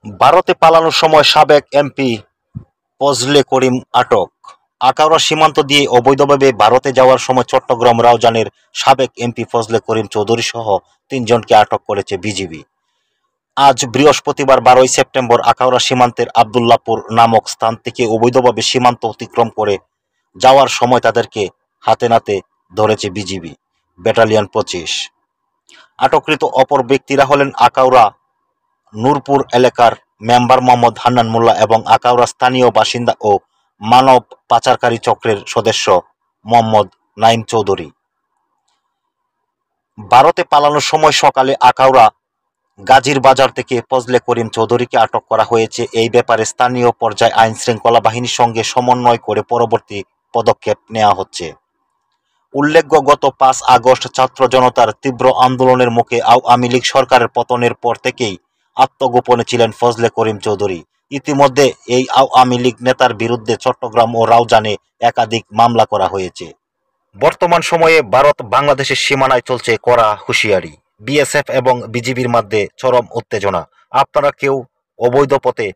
ভারতে পালানোর সময় সাবেক এমপি ফজলে করিম আটক। আখাউড়া সীমান্ত দিয়ে অবৈধভাবে ভারতে যাওয়ার সময় চট্টগ্রাম রাউজানের সাবেক এমপি ফজলে করিম চৌধুরী সহ ৩ জনকে আটক করেছে বিজিবি। আজ বৃহস্পতিবার ১২ সেপ্টেম্বর আখাউড়া সীমান্তের আবদুল্লাপুর নামক স্থান থেকে অবৈধভাবে সীমান্ত অতিক্রম করে যাওয়ার সময় তাদেরকে হাতে নাতে ধরেছে বিজিবি ব্যাটালিয়ন ২৫। আটককৃত অপর ব্যক্তিরা হলেন আখাউড়া নূরপুর এলাকার মেম্বার মোহাম্মদ হান্নান মোল্লা এবং আখাউড়া স্থানীয় বাসিন্দা ও মানব পাচারকারী চক্রের সদস্য মোহাম্মদ নাইম চৌধুরী। ভারতে পালানোর সময় সকালে আখাউড়া গাজীর বাজার থেকে ফজলে করিম চৌধুরীকে আটক করা হয়েছে। এই ব্যাপারে স্থানীয় পর্যায়ে আইন শৃঙ্খলা বাহিনীর সঙ্গে সমন্বয় করে পরবর্তী পদক্ষেপ নেওয়া হচ্ছে। উল্লেখ্য, গত ৫ আগস্ট ছাত্র জনতার তীব্র আন্দোলনের মুখে আওয়ামী লীগ সরকারের পতনের পর থেকেই আত্মগোপনে ছিলেন ফজলে করিম চৌধুরী। ইতিমধ্যে এই আওয়ামী লীগ নেতার বিরুদ্ধে চট্টগ্রাম ও রাউজানে একাধিক মামলা করা হয়েছে। বর্তমান সময়ে ভারত বাংলাদেশের সীমানায় চলছে কড়া হুঁশিয়ারি। বিএসএফ এবং বিজিবির মধ্যে চরম উত্তেজনা। আপনারা কেউ অবৈধ পথে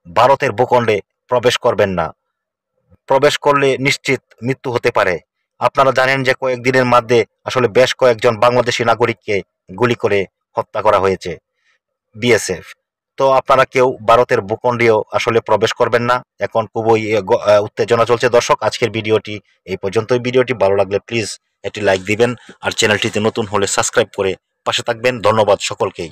ভারতের ভূখণ্ডে প্রবেশ করবেন না। প্রবেশ করলে নিশ্চিত মৃত্যু হতে পারে। আপনারা জানেন যে কয়েকদিনের মধ্যে আসলে বেশ কয়েকজন বাংলাদেশি নাগরিককে গুলি করে হত্যা করা হয়েছে বিএসএফ। তো আপনারা কেউ ভারতের ভূখণ্ডেও আসলে প্রবেশ করবেন না। এখন খুবই উত্তেজনা চলছে। দর্শক, আজকের ভিডিওটি এই পর্যন্তই। ভিডিওটি ভালো লাগলে প্লিজ একটি লাইক দিবেন আর চ্যানেলটিতে নতুন হলে সাবস্ক্রাইব করে পাশে থাকবেন। ধন্যবাদ সকলকেই।